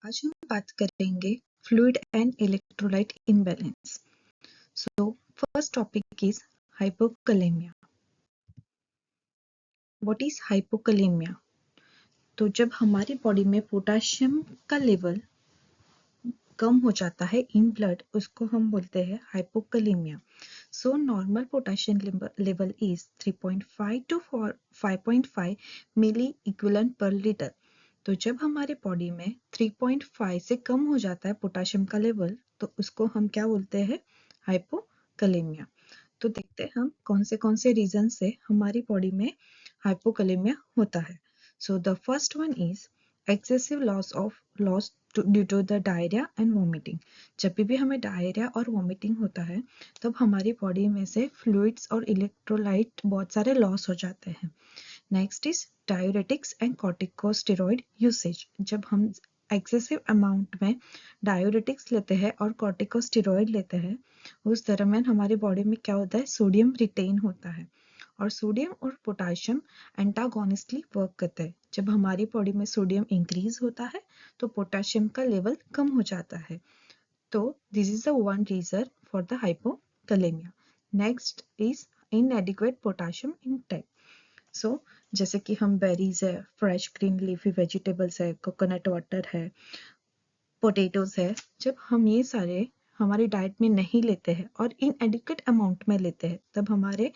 आज हम बात करेंगे fluid and electrolyte imbalance. So first topic is hypokalaemia. What is hypokalaemia? तो जब हमारी बॉडी में पोटाशियम का लेवल कम हो जाता है इन ब्लड, उसको हम बोलते हैं hypokalaemia. So normal potassium level is 3.5 to 5.5 milliequivalent per litre. तो जब हमारे बॉडी में 3.5 से कम हो जाता है पोटाशियम का लेवल, तो उसको हम क्या बोलते हैं? हाइपोकलेमिया। तो देखते हैं हम कौन से रीजन से हमारी बॉडी में हाइपोकलेमिया होता है। So the first one is excessive loss due to the diarrhoea and vomiting. जब भी हमें डायरिया और वॉमिटिंग होता है, तब हमारी बॉडी में से फ्लूइड्स और इलेक्ट्रोलाइट बहुत सारे लॉस हो जाते हैं। Next is diuretics and corticosteroid usage. जब हम एक्सेसिव अमाउंट में डायूरेटिक्स लेते हैं और कॉर्टिकोस्टेरॉइड लेते हैं, उस दरमियान हमारी बॉडी में क्या होता है? सोडियम रिटेन होता है, और सोडियम और पोटाशियम एंटागोनिस्टली वर्क करते हैं। जब हमारी बॉडी में सोडियम इंक्रीज होता है, तो पोटाशियम का लेवल कम हो जाता है। तो this is the one reason for the hypokalaemia. Next is inadequate potassium intake. So जैसे कि हम बेरीज है, फ्रेश ग्रीन लीफी वेजिटेबल्स है, कोकोनट वाटर है, पोटैटोज है, जब हम ये सारे हमारी डाइट में नहीं लेते हैं और इनएडिक्वेट अमाउंट में लेते हैं, तब हमारे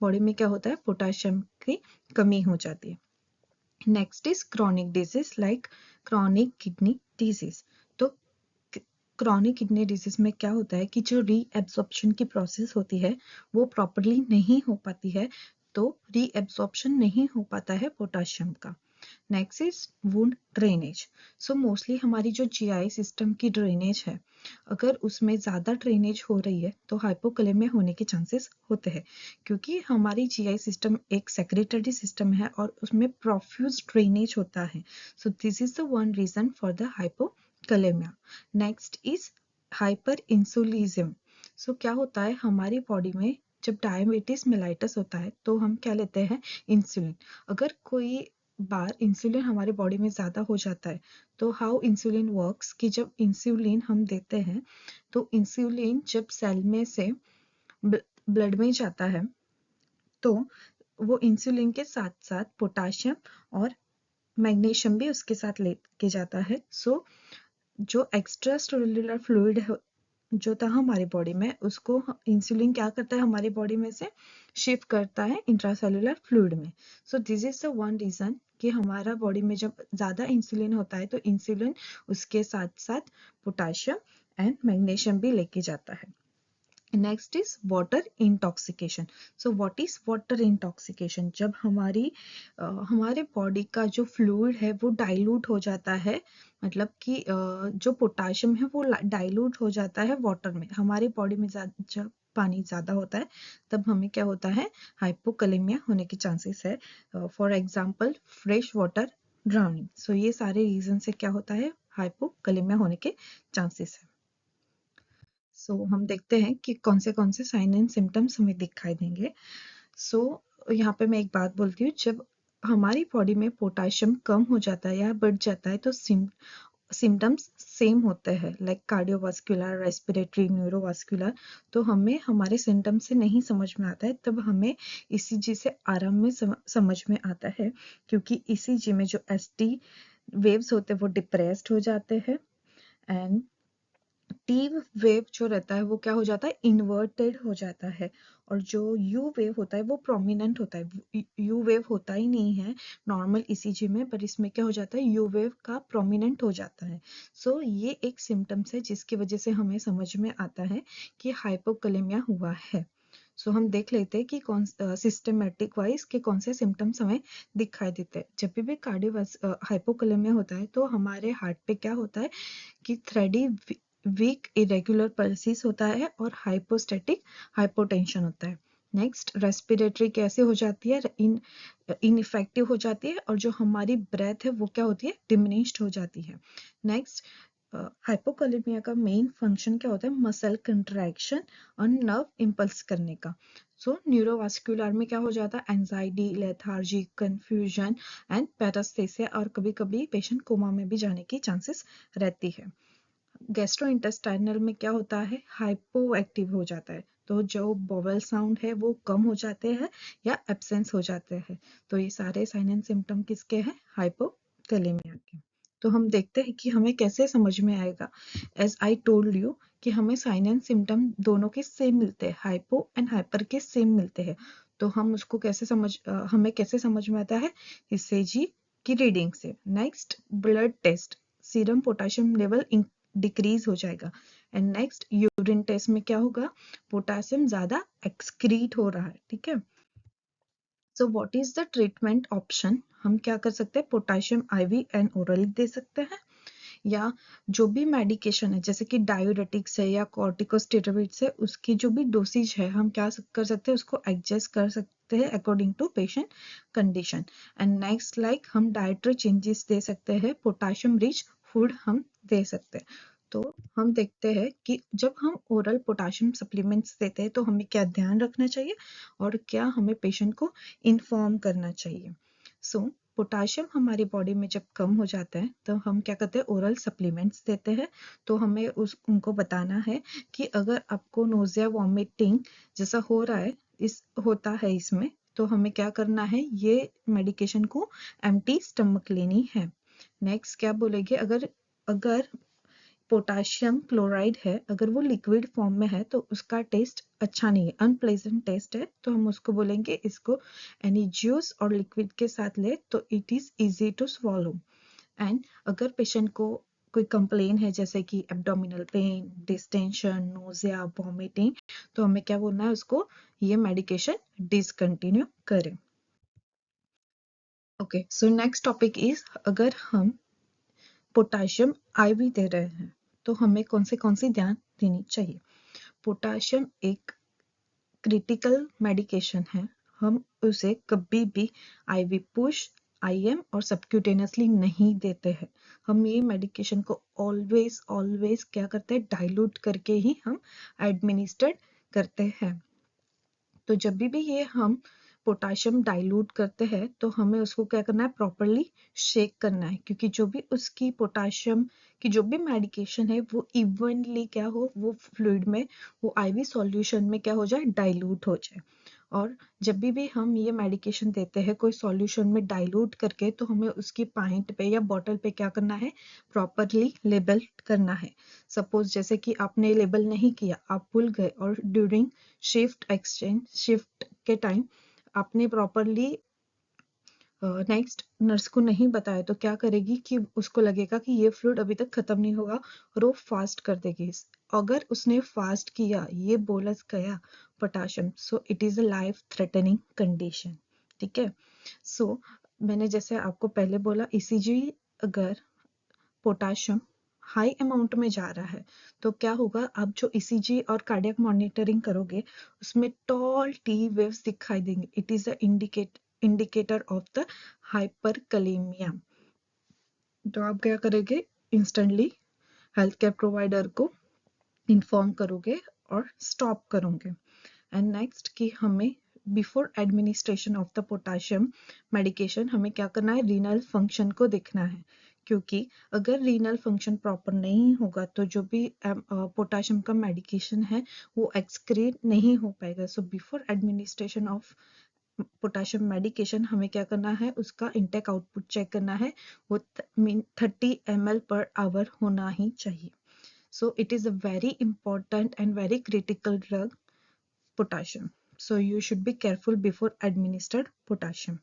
बॉडी में क्या होता है? पोटाशियम की कमी हो जाती है। Next is chronic disease like chronic kidney disease. तो क्रॉनिक किडनी डिजीज में क्या होता है कि जो रीएब्सॉर्प्शन की प्रोसेस होती है, वो प्रॉपरली नहीं हो पाती है, तो रीएब्सॉर्प्शन नहीं हो पाता है पोटाशियम का। Next is wound drainage. So mostly हमारी जो जीआई सिस्टम की ड्रेनेज है, अगर उसमें ज़्यादा ड्रेनेज हो रही है, तो हाइपोकलेमिया होने के चांसेस होते हैं, क्योंकि हमारी जीआई सिस्टम एक सेक्रेटरी सिस्टम है और उसमें प्रोफ्यूज ड्रेनेज होता है। So this is the one reason for the hypokalaemia. Next is hyperinsulinism. So क्या होता है हमारी बॉडी में? जब डायबिटीज मेलाइटस होता है, तो हम क्या लेते हैं? इंसुलिन। अगर कोई बार इंसुलिन हमारी बॉडी में ज़्यादा हो जाता है, तो हाउ इंसुलिन वर्क्स कि जब इंसुलिन हम देते हैं, तो इंसुलिन जब सेल में से ब्लड में जाता है, तो वो इंसुलिन के साथ साथ पोटाशियम और मैग्नीशियम भी उसके साथ लेके जाता है। सो जो एक्स्ट्रा सेलुलर फ्लूइड जो था हमारी बॉडी में, उसको इंसुलिन क्या करता है? हमारी बॉडी में से शिफ्ट करता है इंट्रासेलुलर फ्लूइड में। So this is the one reason कि हमारा बॉडी में जब ज़्यादा इंसुलिन होता है, तो इंसुलिन उसके साथ साथ पोटाशियम एंड मैग्नीशियम भी लेके जाता है। Next is water intoxication. So what is water intoxication? जब हमारे बॉडी का जो फ्लूइड है वो डाइल्यूट हो जाता है, मतलब कि जो पोटाशियम है वो डाइल्यूट हो जाता है वाटर में। हमारी बॉडी में जब पानी ज़्यादा होता है, तब हमें क्या होता है? हाइपोकलेमिया होने के चांसेस है। For example fresh water drowning. So ये सारे रीजन से क्या होता है? हाइपोकलेमिया होने के चांसेस है। सो हम देखते हैं कि कौन से साइन एंड सिम्टम्स हमें दिखाई देंगे। सो यहाँ पे मैं एक बात बोलती हूँ, जब हमारी बॉडी में पोटाशियम कम हो जाता है या बढ़ जाता है, तो सिम्टम्स सेम होते हैं, लाइक कार्डियोवास्कुलर, रेस्पिरेटरी, न्यूरोवास्कुलर। तो हमें हमारे सिम्टम्स से नहीं समझ में आता है, तब हमें ईसीजी से आराम में समझ में आता है, क्योंकि ईसीजी में जो एसटी वेव्स होते हैं वो डिप्रेस्ड हो जाते हैं, एंड टी वेव जो रहता है वो क्या हो जाता है? इन्वर्टेड हो जाता है, और जो यू वेव होता है वो प्रोमिनेंट होता है। यू वेव होता ही नहीं है नॉर्मल ईसीजी में, पर इसमें क्या हो जाता है? यू वेव का प्रोमिनेंट हो जाता है। सो ये एक सिम्टम्स है जिसकी वजह से हमें समझ में आता है कि हाइपोकलेमिया हुआ है। सो हम देख लेते हैं कि कौन सिस्टमेटिक वाइज के कौन से सिम्टम्स हमें दिखाई देते हैं। जब भी कार्डियो हाइपोकलेमिया होता है, तो हमारे हार्ट पे क्या होता है कि थ्रेडी वीक इरेगुलर पल्सिस होता है और हाइपोस्टैटिक हाइपोटेंशन होता है। नेक्स्ट रेस्पिरेटरी कैसे हो जाती है? इनइफेक्टिव हो जाती है, और जो हमारी ब्रेथ है वो क्या होती है? डिमिनिश्ड हो जाती है। नेक्स्ट हाइपोकैलेमिया का मेन फंक्शन क्या होता है? मसल कंट्रैक्शन और नर्व इम्पल्स करने का। सो न्यूरोवास्कुलर में क्या हो जाता है? एंजाइटी, लेथार्जी, कंफ्यूजन एंड पैरास्थेसिया, और कभी कभी पेशेंट कोमा में भी जाने की चांसेस रहती है। गैस्ट्रोइंटेस्टाइनल में क्या होता है? हाइपो एक्टिव हो जाता है, तो जो बॉवल साउंड है वो कम हो जाते हैं या एब्सेंस हो जाते हैं। तो ये सारे साइन एंड सिम्टम किसके हैं? हाइपोकैलेमिया के। तो हम देखते हैं कि हमें कैसे समझ में आएगा। एज आई टोल्ड यू कि हमें साइन एंड सिम्टम दोनों के सेम मिलते हैं, हाइपो एंड हाइपर के सेम मिलते हैं। तो हम उसको कैसे हमें कैसे समझ में आता है? ECG की रीडिंग से। Next, blood test, serum potassium level decrease हो जाएगा। एंड नेक्स्ट, यूरिन टेस्ट में क्या होगा? पोटेशियम ज्यादा एक्सक्रीट हो रहा है, ठीक है। So what is the treatment option? हम क्या कर सकते हैं? पोटेशियम IV एंड ओरली दे सकते हैं, या जो भी मेडिकेशन है जैसे कि डायूरेटिक्स है या कॉर्टिकोस्टेरॉइड्स है, उसकी जो भी डोसेज है हम क्या कर सकते हैं? उसको एडजस्ट कर सकते हैं according to patient condition. And next, like हम डाइटरी चेंजेस दे सकते हैं, पोटेशियम रिच फूड हम दे सकते हैं। तो हम देखते हैं कि जब हम ओरल पोटेशियम सप्लीमेंट्स देते हैं तो हमें क्या ध्यान रखना चाहिए और क्या हमें पेशेंट को इन्फॉर्म करना चाहिए। सो पोटेशियम हमारी बॉडी में जब कम हो जाता है तो हम क्या करते हैं? ओरल सप्लीमेंट्स देते हैं। तो हमें उनको बताना है कि अगर आपको नोजिया, वॉमिटिंग जैसा हो रहा है, होता है इसमें, तो हमें क्या करना है? ये मेडिकेशन को एम्प्टी स्टमक लेनी है। नेक्स्ट क्या बोलेंगे? अगर अगर पोटेशियम क्लोराइड है, अगर वो लिक्विड फॉर्म में है तो उसका टेस्ट अच्छा नहीं है, अनप्लेजेंट टेस्ट है, तो हम उसको बोलेंगे इसको एनी जूस और लिक्विड के साथ ले तो it is easy to swallow. And अगर पेशेंट को कोई कंप्लेन है जैसे कि abdominal pain, distension, nausea, vomiting, तो हमें क्या बोलना है? उसको ये मेडिकेशन डिसकंटिन्यू करें। Okay, so next topic is, अगर हम पोटेशियम IV दे रहे हैं तो हमें कौन सी ध्यान देनी चाहिए? पोटेशियम एक क्रिटिकल मेडिकेशन है, हम उसे कभी भी IV पुश, IM और सबक्यूटेनियसली नहीं देते हैं। हम ये मेडिकेशन को ऑलवेज ऑलवेज क्या करते हैं? डाइल्यूट करके ही हम एडमिनिस्ट्रेट करते हैं। तो जब भी ये हम पोटेशियम डाइल्यूट करते हैं तो हमें उसको क्या करना है? प्रॉपरली शेक करना है, क्योंकि जो भी उसकी पोटेशियम की जो भी मेडिकेशन है वो इवनली क्या हो? वो फ्लूइड में, वो IV सॉल्यूशन में क्या हो जाए? डाइल्यूट हो जाए। और जब भी हम ये मेडिकेशन देते हैं कोई सॉल्यूशन में डाइल्यूट करके, तो हमें उसकी पाइंट पे या बॉटल पे क्या करना है? प्रॉपरली लेबल करना है। सपोज जैसे कि आपने लेबल नहीं किया, आप भूल गए, और ड्यूरिंग शिफ्ट के टाइम आपने प्रॉपरली नेक्स्ट नर्स को नहीं बताया, तो क्या करेगी कि उसको लगेगा कि ये फ्लूइड अभी तक खत्म नहीं होगा और वो फास्ट कर देगी। अगर उसने फास्ट किया, ये बोलस गया potassium, so it is a life threatening condition, ठीक है। सो मैंने जैसे आपको पहले बोला, ECG अगर पोटेशियम हाई अमाउंट में जा रहा है तो क्या होगा? आप जो ECG और कार्डियक मॉनिटरिंग करोगे उसमें टॉल T वेव्स दिखाई देंगे। It is a indicator of the hyperkalaemia. तो आप क्या करोगे? इंस्टेंटली हेल्थ केयर प्रोवाइडर को इन्फॉर्म करोगे और स्टॉप करोगे। एंड नेक्स्ट कि हमें before administration of the potassium medication हमें क्या करना है? रीनल फंक्शन को देखना है, क्योंकि अगर रीनल फंक्शन प्रॉपर नहीं होगा तो जो भी पोटेशियम का मेडिकेशन है वो एक्सक्रीट नहीं हो पाएगा। So before administration of potassium medication हमें क्या करना है? उसका इंटेक आउटपुट चेक करना है, वो 30 ml पर आवर होना ही चाहिए। So it is a very important and very critical drug, potassium. So you should be careful before administered potassium.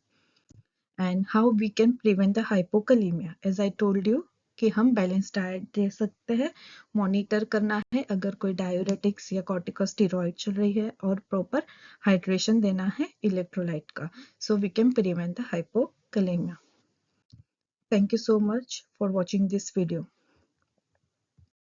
And how we can prevent the hypokalemia? As I told you कि हम balance diet दे सकते हैं, monitor करना है अगर कोई diuretics या corticosteroid चल रही है, और प्रॉपर हाइड्रेशन देना है इलेक्ट्रोलाइट का, so we can prevent the hypokalemia. Thank you so much for watching this video.